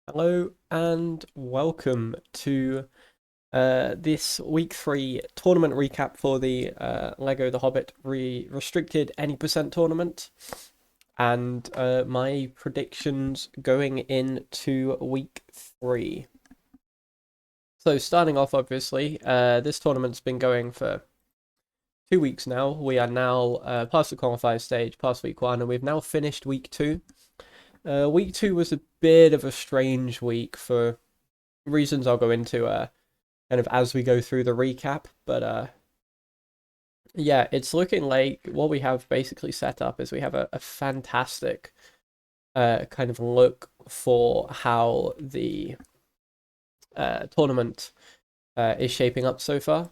Hello and welcome to this week 3 tournament recap for the Lego The Hobbit restricted any percent tournament and my predictions going into week 3. So starting off, obviously, this tournament's been going for 2 weeks now. We are now past the qualifier stage, past week 1, and we've now finished week 2. Week 2 was a bit of a strange week for reasons I'll go into kind of as we go through the recap. But yeah, it's looking like what we have basically set up is we have a fantastic kind of look for how the tournament is shaping up so far.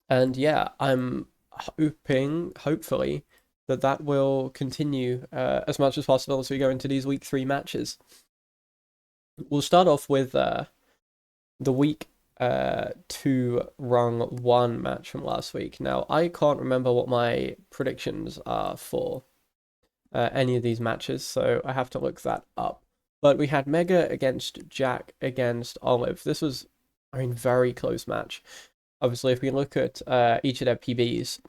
And yeah, I'm hopefully, that will continue as much as possible as we go into these week 3 matches. We'll start off with the week 2 rung 1 match from last week. Now, I can't remember what my predictions are for any of these matches, so I have to look that up. But we had Mega against Jack against Olive. This was, very close match. Obviously, if we look at each of their PBs,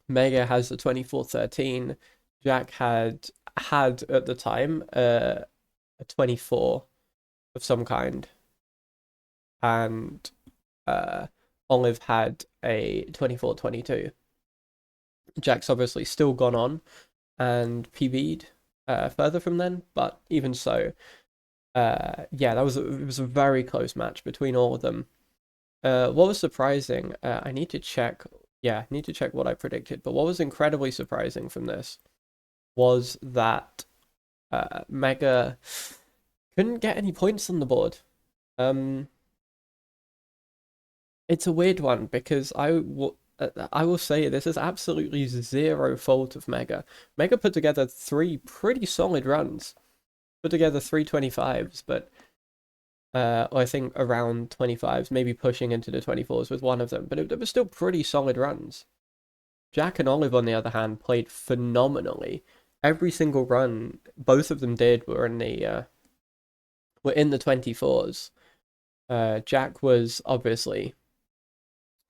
Mega has the 24-13. Jack had at the time a 24 of some kind, and Olive had a 24-22. Jack's obviously still gone on and PB'd further from then, but even so, yeah, it was a very close match between all of them. What was surprising, I need to check. Yeah, I need to check what I predicted. But what was incredibly surprising from this was that Mega couldn't get any points on the board. Um, it's a weird one because I will say this is absolutely zero fault of Mega. Mega put together 3 pretty solid runs, put together 3 25s, but I think around 25s, maybe pushing into the 24s with one of them, but it was still pretty solid runs. Jack and Olive, on the other hand, played phenomenally. Every single run both of them did were in the 24s. Jack was obviously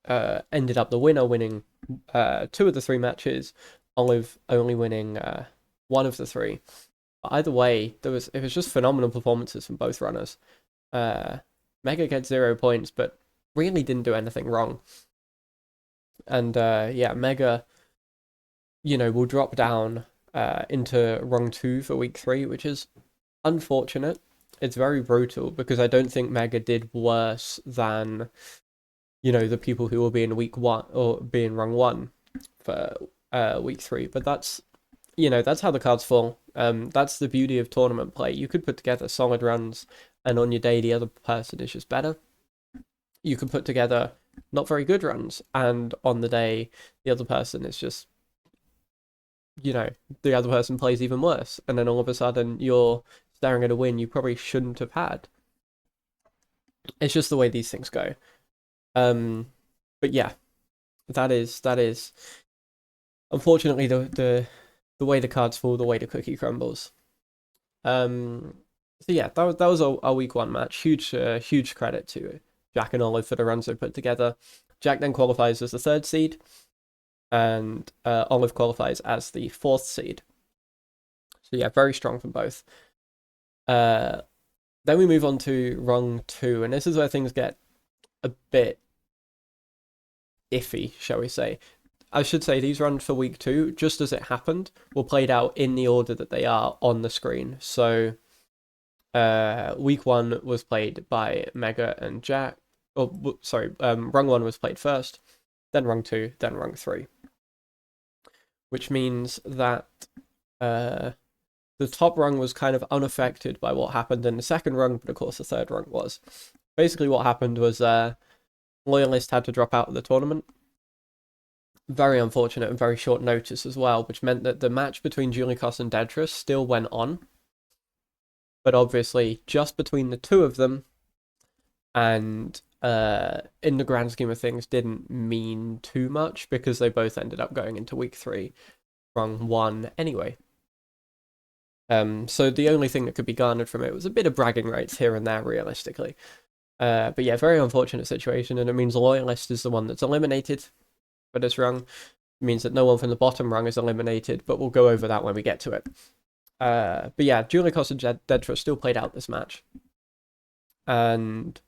ended up the winner, winning 2 of the 3 matches. Olive only winning 1 of the 3. But either way, it was just phenomenal performances from both runners. Mega gets 0 points, but really didn't do anything wrong. And yeah, Mega, will drop down into rung 2 for week 3, which is unfortunate. It's very brutal because I don't think Mega did worse than the people who will be in week 1 or be in rung 1 for week 3. But that's how the cards fall. That's the beauty of tournament play. You could put together solid runs, and on your day the other person is just better. You can put together not very good runs, and on the day the other person is just the other person plays even worse, and then all of a sudden you're staring at a win you probably shouldn't have had. It's just the way these things go. But yeah, that is unfortunately the way the cards fall, the way the cookie crumbles. So yeah, that was a week 1 match. Huge credit to Jack and Olive for the runs they put together. Jack then qualifies as the 3rd seed, and Olive qualifies as the 4th seed. So yeah, very strong from both. Then we move on to rung 2, and this is where things get a bit iffy, shall we say. I should say these runs for week 2, just as it happened, were played out in the order that they are on the screen. So week 1 was played by Mega and Jack. Oh, sorry, rung 1 was played first, then rung 2, then rung 3. Which means that the top rung was kind of unaffected by what happened in the second rung, but of course the third rung was. Basically what happened was Loyalist had to drop out of the tournament. Very unfortunate and very short notice as well, which meant that the match between Julikos and Dedrus still went on. But obviously, just between the 2 of them, and in the grand scheme of things, didn't mean too much because they both ended up going into week 3, rung 1 anyway. So the only thing that could be garnered from it was a bit of bragging rights here and there, realistically. But yeah, very unfortunate situation, and it means Loyalist is the one that's eliminated for this rung. It means that no one from the bottom rung is eliminated, but we'll go over that when we get to it. But yeah, Julikos and Dedra still played out this match. And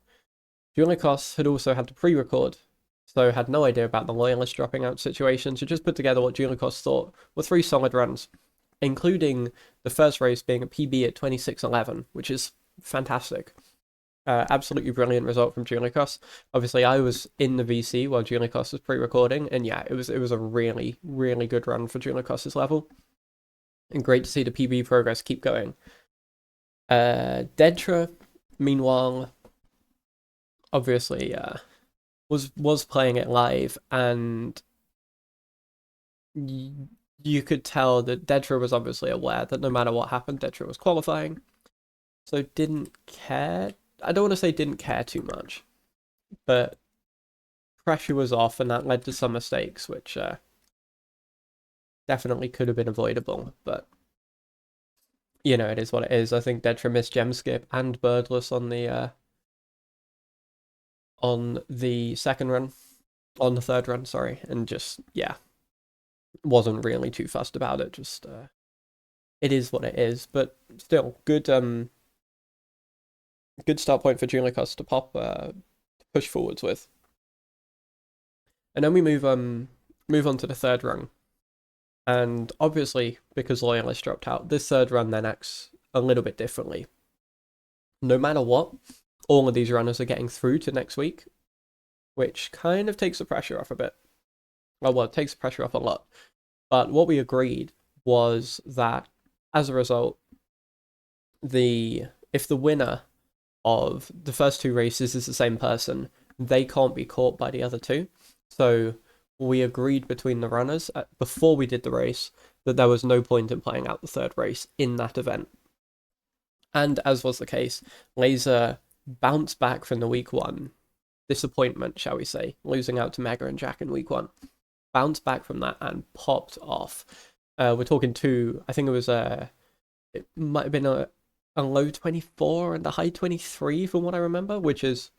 Julikos had also had to pre-record, so had no idea about the Loyalist dropping out situation, so just put together what Julikos thought were 3 solid runs, including the first race being a PB at 26:11, which is fantastic. Absolutely brilliant result from Julikos. Obviously, I was in the VC while Julikos was pre-recording, and yeah, it was a really, really good run for Julikos's level. And great to see the PB progress keep going. Dedra, meanwhile, obviously was playing it live, and you could tell that Dedra was obviously aware that no matter what happened, Dedra was qualifying, so didn't care. I don't want to say didn't care too much, but pressure was off, and that led to some mistakes, which definitely could have been avoidable, but you know, it is what it is. I think Dedra missed Gem Skip and Birdless on the second run, on the third run, sorry, and just, yeah, wasn't really too fussed about it. Just, it is what it is, but still, good start point for Julikos to push forwards with. And then we move on to the third run. And obviously, because Loyalist dropped out, this third run then acts a little bit differently. No matter what, all of these runners are getting through to next week, which kind of takes the pressure off a bit. Well, it takes the pressure off a lot. But what we agreed was that, as a result, if the winner of the first 2 races is the same person, they can't be caught by the other 2. So we agreed between the runners before we did the race that there was no point in playing out the third race in that event. And as was the case, Laser bounced back from the week 1 disappointment, shall we say, losing out to Mega and Jack in week 1. Bounced back from that and popped off. We're talking I think it was it might have been a low 24 and a high 23 from what I remember, which is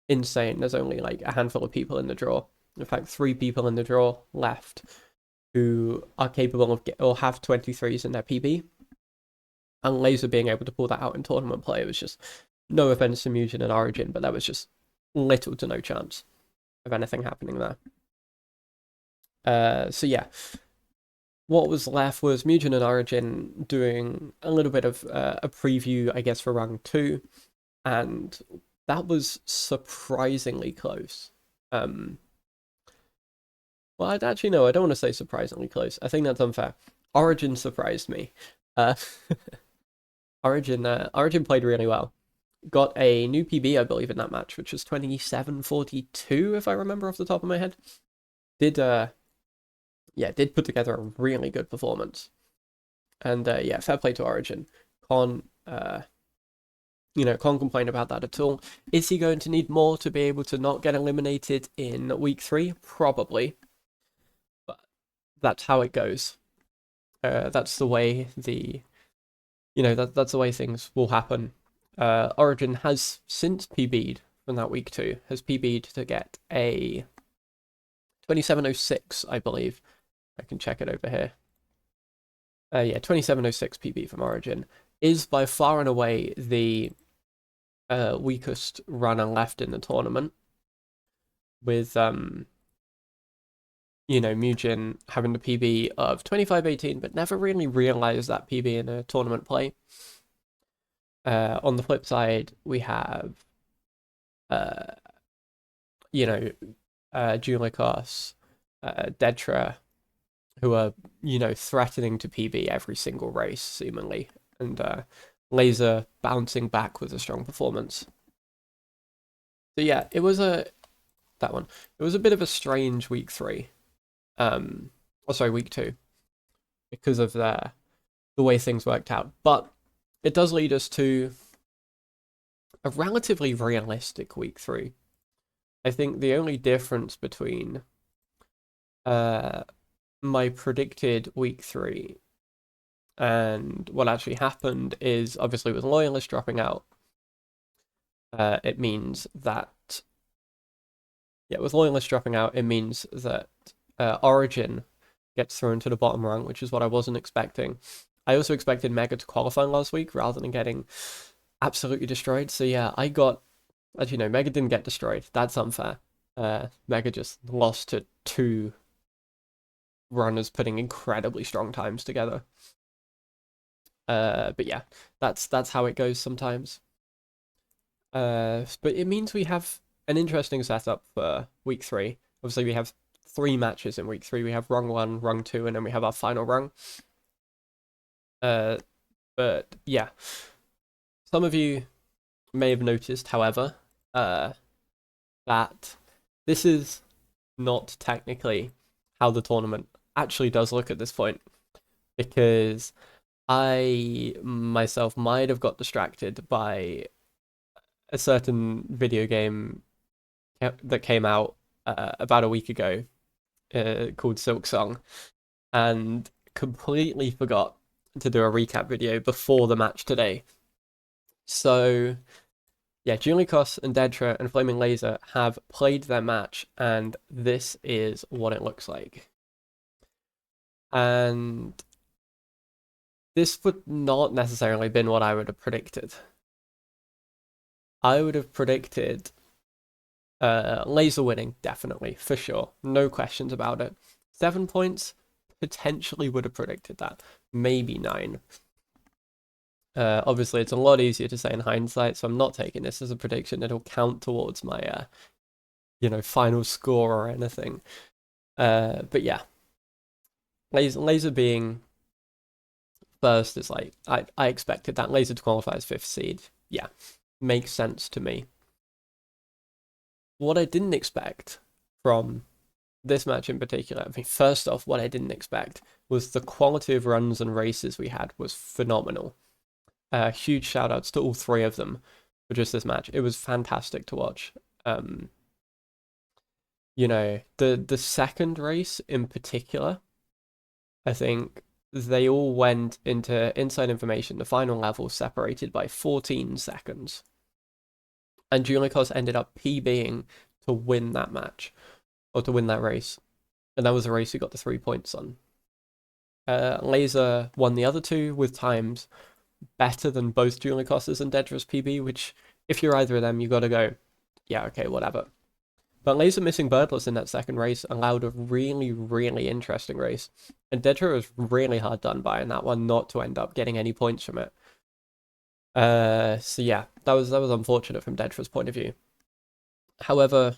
insane. There's only like a handful of people in the draw. In fact, 3 people in the draw left who are capable of or have 23s in their PB. And Laser being able to pull that out in tournament play was just, no offense to Mugen and Origin, but there was just little to no chance of anything happening there. So yeah, what was left was Mugen and Origin doing a little bit of a preview, I guess, for Rung 2, and that was surprisingly close. Well, I don't want to say surprisingly close. I think that's unfair. Origin surprised me. Origin played really well. Got a new PB, I believe, in that match, which was 27:42, if I remember off the top of my head. Did put together a really good performance. And yeah, fair play to Origin. Can't complain about that at all. Is he going to need more to be able to not get eliminated in week 3? Probably. But that's how it goes. That's the way that's the way things will happen. Origin has since PB'd from that week 2, has PB'd to get a 27:06, I believe. I can check it over here. Yeah, 27:06 PB from Origin is by far and away the weakest runner left in the tournament, with Mugen having the PB of 25:18, but never really realized that PB in a tournament play. On the flip side, we have Julikos, Dedra, who are, threatening to PB every single race, seemingly, and Laser bouncing back with a strong performance. So yeah, it was a bit of a strange week 3. Week 2, because of the way things worked out. But it does lead us to a relatively realistic week 3. I think the only difference between my predicted week 3 And what actually happened is, obviously, with Loyalist dropping out, it means that, yeah, with Loyalist dropping out, it means that Origin gets thrown to the bottom rung, which is what I wasn't expecting. I also expected Mega to qualify last week rather than getting absolutely destroyed. So yeah, I got, as you know, Mega didn't get destroyed. That's unfair. Mega just lost to two runners putting incredibly strong times together. But yeah, that's how it goes sometimes. But it means we have an interesting setup for week 3. Obviously, we have 3 matches in week 3. We have rung 1, rung 2, and then we have our final rung. But yeah, some of you may have noticed, however, that this is not technically how the tournament actually does look at this point, because I myself might have got distracted by a certain video game that came out about a week ago called Silk Song, and completely forgot to do a recap video before the match today. So yeah, Julikos and Dedra and Flaming Laser have played their match, and this is what it looks like. And this would not necessarily been what I would have predicted. I would have predicted Laser winning, definitely, for sure. No questions about it. 7 points, potentially would have predicted that. Maybe 9. Obviously, it's a lot easier to say in hindsight, so I'm not taking this as a prediction. It'll count towards my, final score or anything. But yeah, Laser being first is like, I expected that. Laser to qualify as 5th seed. Yeah, makes sense to me. What I didn't expect from this match in particular, I mean, first off, what I didn't expect was the quality of runs and races we had was phenomenal. Huge shout outs to all 3 of them for just this match. It was fantastic to watch. The second race in particular, I think they all went into inside information, the final level separated by 14 seconds. And Julikos ended up PBing to win that match, or to win that race. And that was a race he got the 3 points on. Laser won the other 2 with times better than both Julikos's and Dedra's PB, which, if you're either of them, you gotta go, yeah, okay, whatever. But Laser missing Birdless in that second race allowed a really, really interesting race. And Dedra was really hard done by in that one not to end up getting any points from it. So yeah, that was unfortunate from Dedra's point of view. However,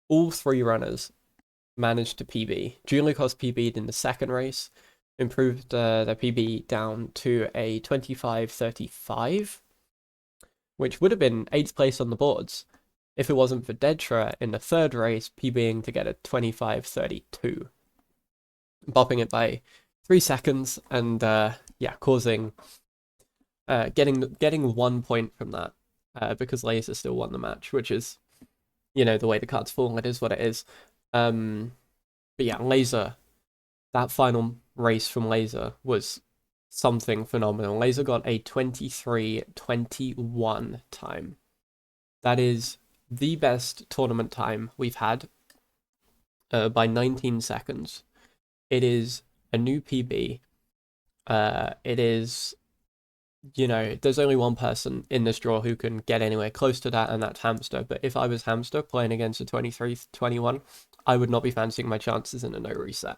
all 3 runners managed to PB. Julikos PB'd in the second race, improved their PB down to a 25.35, which would have been 8th place on the boards if it wasn't for Dedra in the third race PBing to get a 25.32, bopping it by 3 seconds, and causing getting 1 point from that because Laser still won the match, which is, the way the cards fall, it is what it is. But yeah, Laser, that final race from Laser was something phenomenal. Laser got a 23.21 time. That is the best tournament time we've had by 19 seconds. It is a new PB. It is, there's only one person in this draw who can get anywhere close to that, and that's Hamster. But if I was Hamster playing against a 23.21, I would not be fancying my chances in a no reset.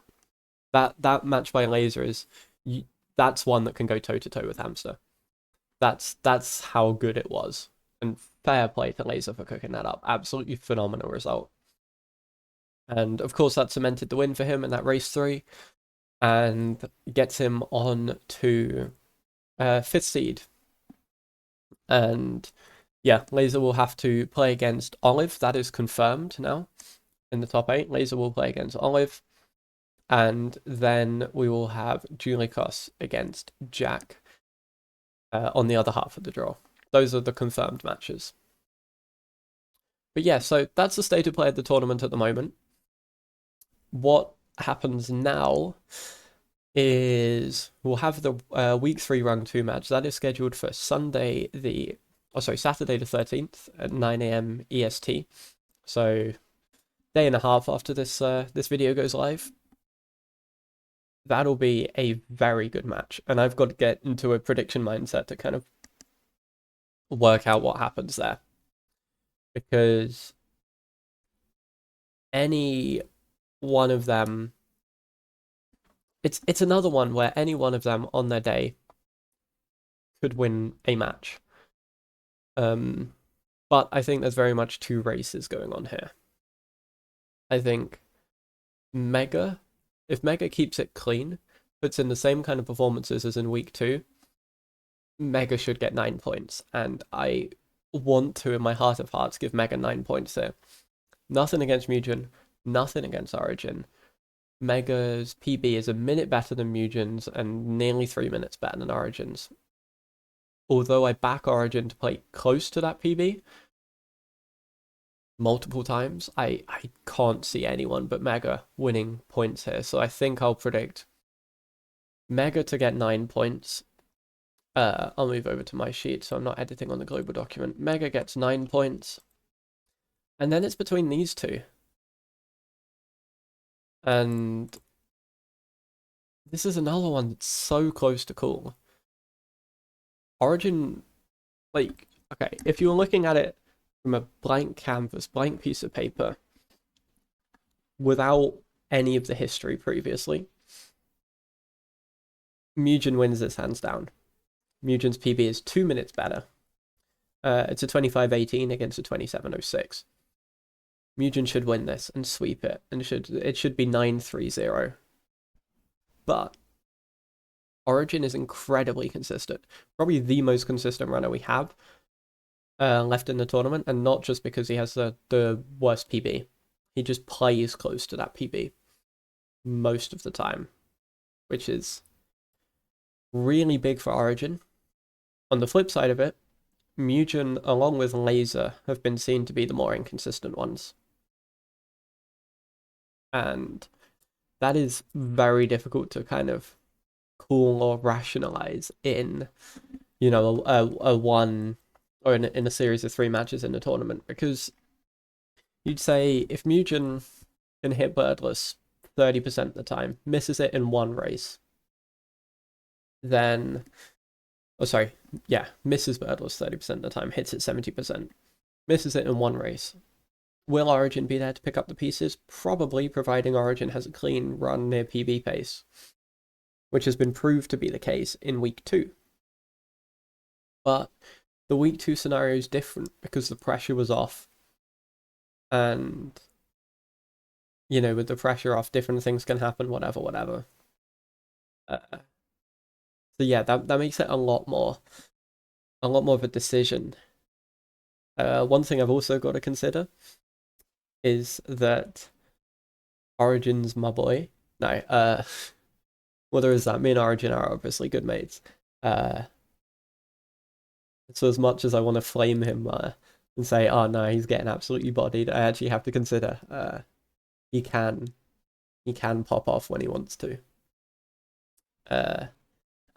That match by Laser is, that's one that can go toe to toe with Hamster. That's how good it was, and fair play to Laser for cooking that up. Absolutely phenomenal result. And of course, that cemented the win for him in that race 3, and gets him on to 5th seed. And yeah, Laser will have to play against Olive. That is confirmed now in the top 8. Laser will play against Olive. And then we will have Julikos against Jack on the other half of the draw. Those are the confirmed matches. But yeah, so that's the state of play of the tournament at the moment. What happens now is we'll have the week 3 run 2 match that is scheduled for Saturday the 13th at 9 a.m. EST. So day and a half after this video goes live. That'll be a very good match, and I've got to get into a prediction mindset to kind of work out what happens there, because any one of them, it's another one where any one of them on their day could win a match. But I think there's very much two races going on here. I think Mega, if Mega keeps it clean, puts in the same kind of performances as in week 2, Mega should get 9 points, and I want to, in my heart of hearts, give Mega 9 points here. Nothing against Mugen, nothing against Origin. Mega's PB is a minute better than Mugen's and nearly 3 minutes better than Origin's. Although I back Origin to play close to that PB multiple times, I can't see anyone but Mega winning points here. So I think I'll predict Mega to get 9 points. I'll move over to my sheet so I'm not editing on the global document. Mega gets 9 points. And then it's between these two. And this is another one that's so close to call. Origin, like, okay, if you were looking at it from a blank canvas, blank piece of paper, without any of the history previously, Mugen wins this hands down. Mugen's PB is 2 minutes better. It's a 25-18 against a 27-06. Mugen should win this and sweep it, and it should be 9-3-0. But Origin is incredibly consistent. Probably the most consistent runner we have left in the tournament, and not just because he has the worst PB. He just plays close to that PB most of the time, which is really big for Origin. On the flip side of it, Mugen, along with Laser, have been seen to be the more inconsistent ones. And that is very difficult to kind of call or rationalize in, you know, a one, or in a series of 3 matches in the tournament, because you'd say if Mugen can hit Birdless 30% of the time, misses it in one race, then, misses Birdless 30% of the time, hits it 70%, misses it in one race. Will Origin be there to pick up the pieces? Probably, providing Origin has a clean run near PB pace, which has been proved to be the case in week 2. But the week 2 scenario is different because the pressure was off. And, you know, with the pressure off, different things can happen, whatever. So yeah, that makes it a lot more of a decision. One thing I've also got to consider is that Origin's my boy. No, well, there is that. Me and Origin are obviously good mates. So as much as I want to flame him and say, oh no, he's getting absolutely bodied, I actually have to consider he can pop off when he wants to. I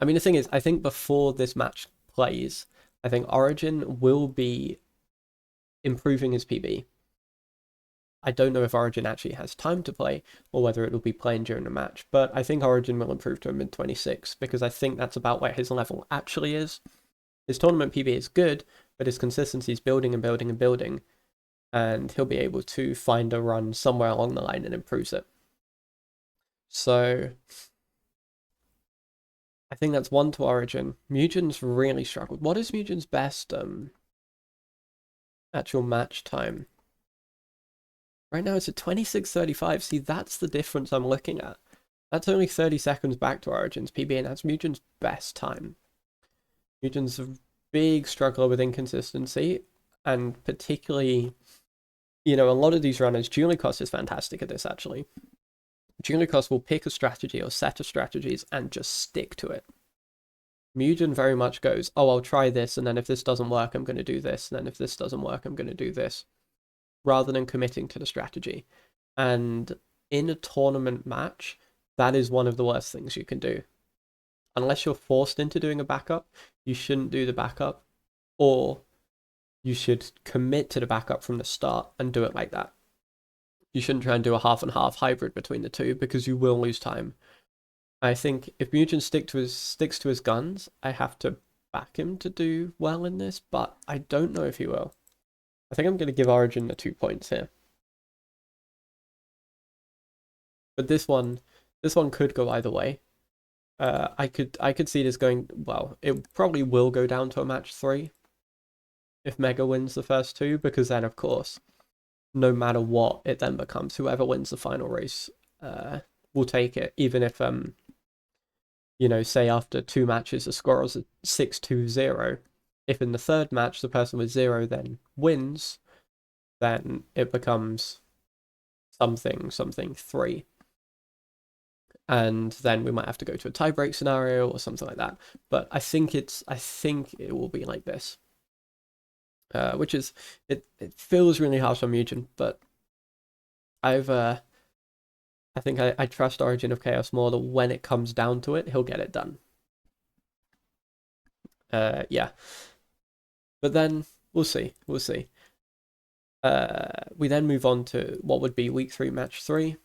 mean, the thing is, I think before this match plays, I think Origin will be improving his PB. I don't know if Origin actually has time to play, or whether it'll be playing during the match, but I think Origin will improve to a mid-26, because I think that's about where his level actually is. His tournament PB is good, but his consistency is building and building and building, and he'll be able to find a run somewhere along the line and improves it. So I think that's 1 to Origin. Mugen's really struggled. What is Mugen's best actual match time? Right now it's at 26:35. See, that's the difference I'm looking at. That's only 30 seconds back to Origin's PB, and that's Mugen's best time. Mugen's a big struggler with inconsistency, and particularly, you know, a lot of these runners, Julikos is fantastic at this, actually. Julikos will pick a strategy or set of strategies and just stick to it. Mugen very much goes, oh, I'll try this, and then if this doesn't work, I'm going to do this, and then if this doesn't work, I'm going to do this, rather than committing to the strategy. And in a tournament match, that is one of the worst things you can do. Unless you're forced into doing a backup, you shouldn't do the backup, or you should commit to the backup from the start and do it like that. You shouldn't try and do a half and half hybrid between the two because you will lose time. I think if Mugen sticks to his guns, I have to back him to do well in this, but I don't know if he will. I think I'm going to give Origin the 2 points here. But this one could go either way. I could see this going, well, it probably will go down to a match 3 if Mega wins the first 2, because then of course, no matter what, it then becomes whoever wins the final race will take it, even if you know, say after 2 matches the score is 6-2-0. If in the third match the person with 0 then wins, then it becomes something 3. And then we might have to go to a tiebreak scenario or something like that. But I think it will be like this. Which is, it feels really harsh on Mugen, but I think I trust Origin of Chaos more that when it comes down to it, he'll get it done. Yeah. But then, we'll see. We then move on to what would be week 3, match 3,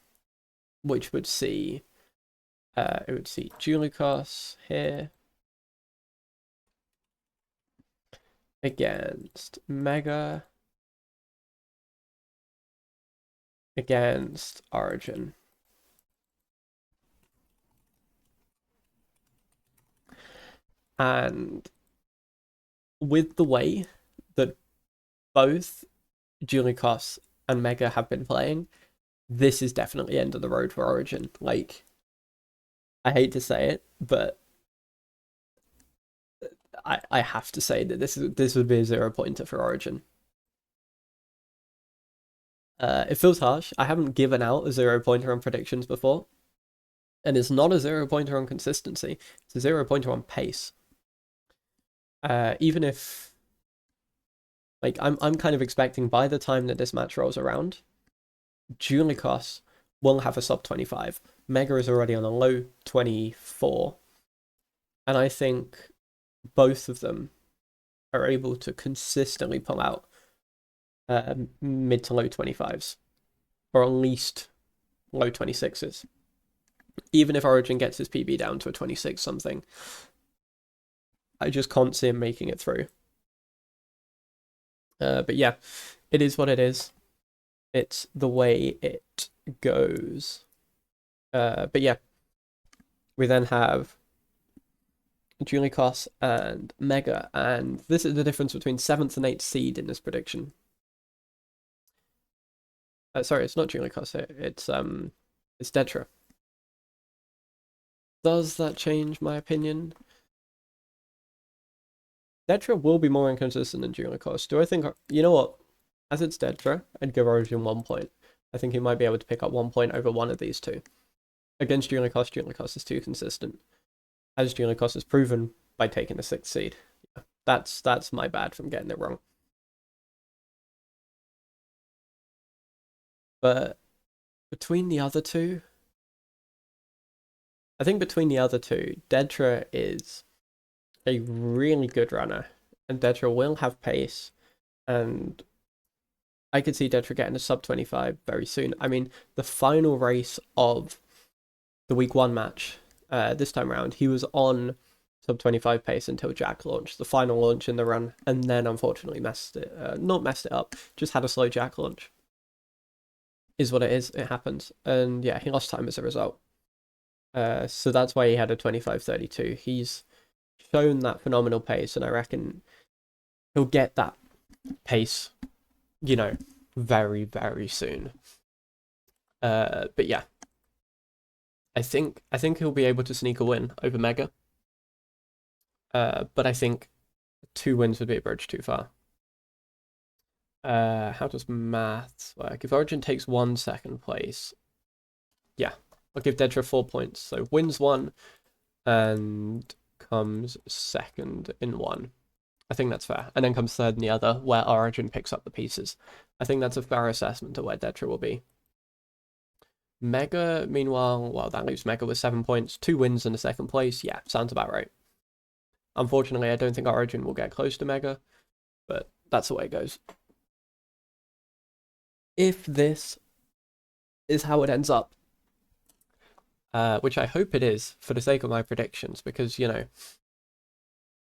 which would see, it would see Julikos here against Mega against Origin. And with the way that both Julikos and Mega have been playing, this is definitely end of the road for Origin. Like, I hate to say it, but I have to say that this would be a 0-pointer for Origin. It feels harsh. I haven't given out a 0-pointer on predictions before. And it's not a 0-pointer on consistency. It's a 0-pointer on pace. Even if, like, I'm kind of expecting by the time that this match rolls around, Julikos will have a sub 25. Mega is already on a low 24. And I think both of them are able to consistently pull out mid to low 25s, or at least low 26s. Even if Origin gets his PB down to a 26 something, I just can't see him making it through. But yeah, it is what it is. It's the way it goes. But yeah, we then have Julikos and Mega, and this is the difference between 7th and 8th seed in this prediction. Sorry, it's not Julikos. It's Detra. Does that change my opinion? Detra will be more inconsistent than Julikos. Do I think, you know what? As it's Detra, I'd give Origin 1 point. I think he might be able to pick up 1 point over one of these two. Against Julikos, Julikos is too consistent, as Julikos has proven by taking the 6th seed. Yeah, that's my bad from getting it wrong. But between the other two, I think between the other two, Detra is a really good runner, and Detra will have pace, and I could see Detra getting a sub 25 very soon. I mean, the final race of the week 1 match, this time around, he was on sub 25 pace until Jack launched, the final launch in the run, and then unfortunately not messed it up, just had a slow Jack launch. Is what it is, it happens. And yeah, he lost time as a result. So that's why he had a 25.32. He's shown that phenomenal pace, and I reckon he'll get that pace, you know, very, very soon. But yeah, I think he'll be able to sneak a win over Mega. But I think 2 wins would be a bridge too far. How does maths work? If Origin takes 1 second place, yeah, I'll give Detra 4 points. So wins 1 and comes second in 1. I think that's fair. And then comes third in the other, where Origin picks up the pieces. I think that's a fair assessment of where Detra will be. Mega, meanwhile, well, that leaves Mega with 7 points, 2 wins and a second place. Yeah, sounds about right. Unfortunately, I don't think Origin will get close to Mega, but that's the way it goes. If this is how it ends up, which I hope it is for the sake of my predictions, because, you know,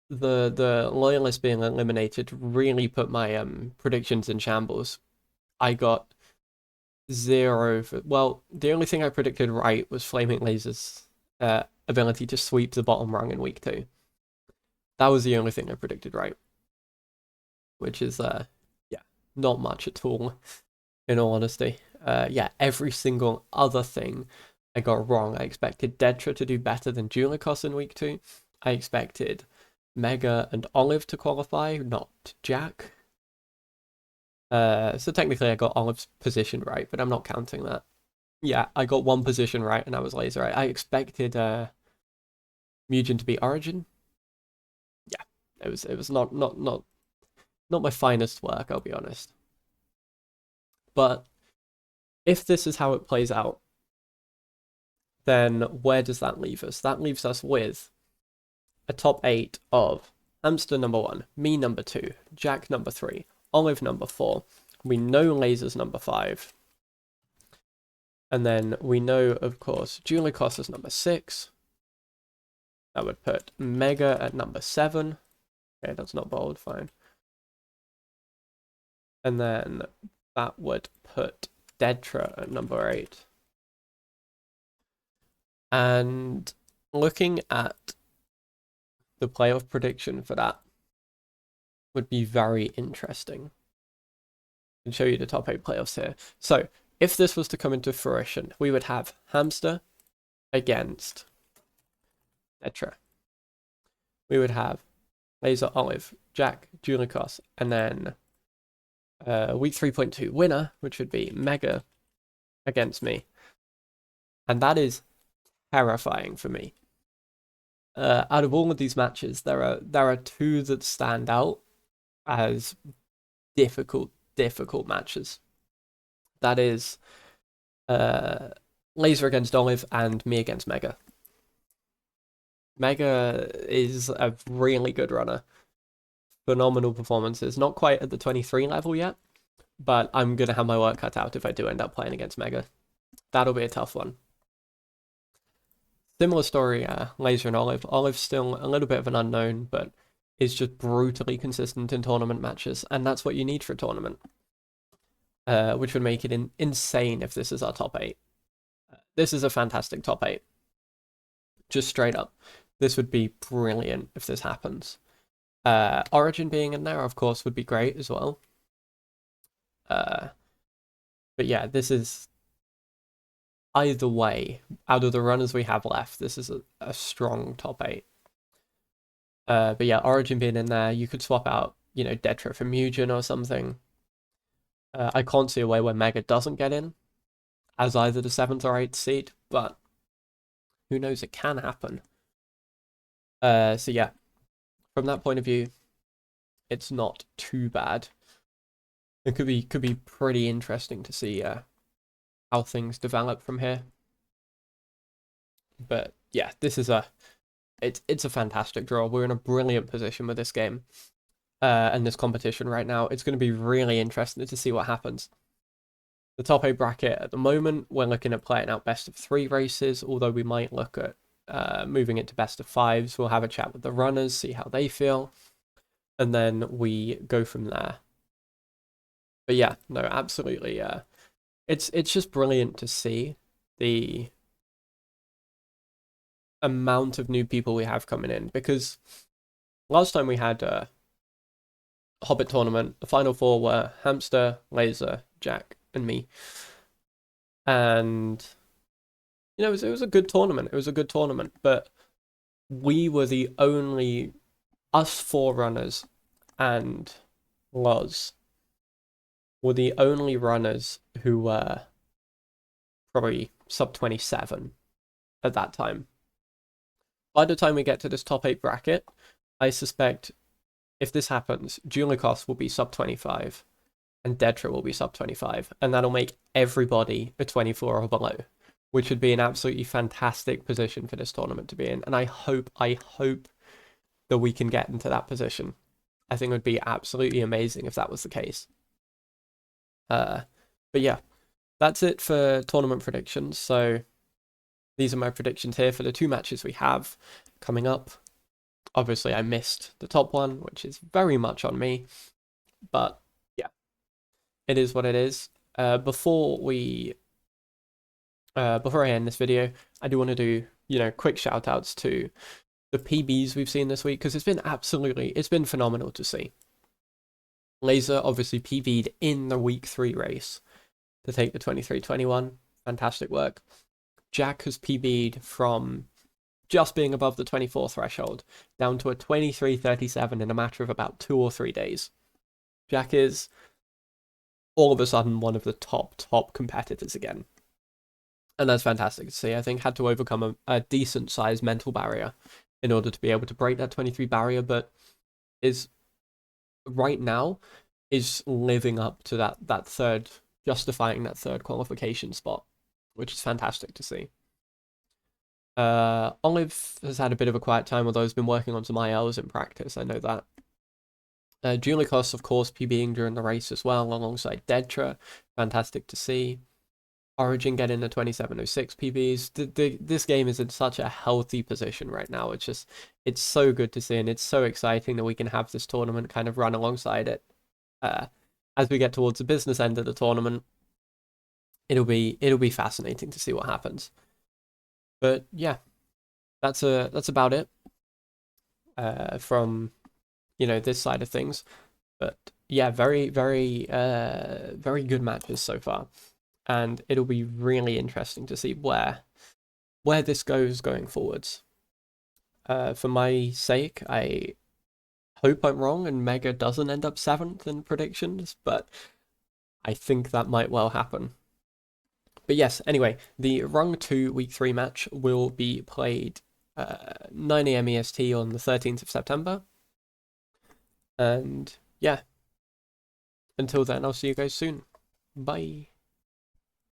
the loyalists being eliminated really put my predictions in shambles. I got 0 for, well, the only thing I predicted right was Flaming Laser's ability to sweep the bottom rung in week 2. That was the only thing I predicted right, which is yeah, not much at all, in all honesty. Yeah, every single other thing I got wrong. I expected Dedra to do better than Julikos in week 2. I expected Mega and Olive to qualify, not Jack. So technically I got Olive's position right, but I'm not counting that. Yeah, I got 1 position right and I was laser right. I expected Mugen to be Origin. Yeah, it was not my finest work, I'll be honest. But if this is how it plays out, then where does that leave us? That leaves us with a top 8 of Hamster number 1, me number 2, Jack number 3, Olive number 4. We know Laser's number 5. And then we know, of course, Julikos is number 6. That would put Mega at number 7. Okay, that's not bold, fine. And then that would put Dedra at number 8. And looking at the playoff prediction for that would be very interesting. I can show you the top 8 playoffs here. So, if this was to come into fruition, we would have Hamster against Dedra. We would have Laser, Olive, Jack, Julikos, and then week 3.2 winner, which would be Mega against me. And that is terrifying for me. Out of all of these matches, there are 2 that stand out as difficult matches. That is Laser against Olive and me against Mega. Mega is a really good runner. Phenomenal performances. Not quite at the 23 level yet, but I'm going to have my work cut out if I do end up playing against Mega. That'll be a tough one. Similar story, Laser and Olive. Olive's still a little bit of an unknown, but is just brutally consistent in tournament matches, and that's what you need for a tournament. Which would make it insane if this is our top 8. This is a fantastic top 8. Just straight up. This would be brilliant if this happens. Origin being in there, of course, would be great as well. But yeah, this is... Either way, out of the runners we have left, this is a strong top 8. But yeah, Origin being in there, you could swap out, you know, Dedra for Mugen or something. I can't see a way where Mega doesn't get in as either the 7th or 8th seed, but who knows, it can happen. So yeah, from that point of view, it's not too bad. It could be pretty interesting to see how things develop from here. But yeah, this is it's a fantastic draw. We're in a brilliant position with this game and this competition right now. It's going to be really interesting to see what happens. The top 8 bracket at the moment, we're looking at playing out best of 3 races, although we might look at moving it to best of 5s. We'll have a chat with the runners, see how they feel, and then we go from there. But yeah, no, absolutely. It's just brilliant to see the amount of new people we have coming in, because last time we had a Hobbit tournament, the final 4 were Hamster, Laser, Jack, and me. And you know, it was a good tournament. It was a good tournament, but we were the only, us 4 runners and Loz were the only runners who were probably sub 27 at that time. By the time we get to this top 8 bracket, I suspect if this happens, Julikos will be sub 25 and Dedra will be sub 25, and that'll make everybody a 24 or below. which would be an absolutely fantastic position for this tournament to be in. And I hope that we can get into that position. I think it would be absolutely amazing if that was the case. But yeah, that's it for tournament predictions. So these are my predictions here for the 2 matches we have coming up. Obviously, I missed the top one, which is very much on me. But yeah, it is what it is. Before I end this video, I do want to do, quick shout outs to the PBs we've seen this week, because it's been phenomenal to see. Laser obviously PB'd in the week 3 race to take the 23-21. Fantastic work. Jack has PB'd from just being above the 24 threshold down to a 23-37 in a matter of about 2 or 3 days. Jack is all of a sudden one of the top competitors again. And that's fantastic to see. I think had to overcome a decent sized mental barrier in order to be able to break that 23 barrier, but is right now is living up to that third, justifying that third qualification spot, which is fantastic to see. Olive has had a bit of a quiet time, although he's been working on some ILs in practice. I know that. Julikos, of course, PBing during the race as well, alongside Dedra. Fantastic to see. Origin getting the 2706 PBs. This game is in such a healthy position right now. It's so good to see, and it's so exciting that we can have this tournament kind of run alongside it. As we get towards the business end of the tournament, it'll be fascinating to see what happens. But yeah, that's about it from this side of things. But yeah, very good matches so far. And it'll be really interesting to see where this goes going forwards. For my sake, I hope I'm wrong and Mega doesn't end up 7th in predictions, but I think that might well happen. But yes, anyway, the Rung 2 Week 3 match will be played 9 AM EST on the 13th of September. And yeah, until then, I'll see you guys soon. Bye.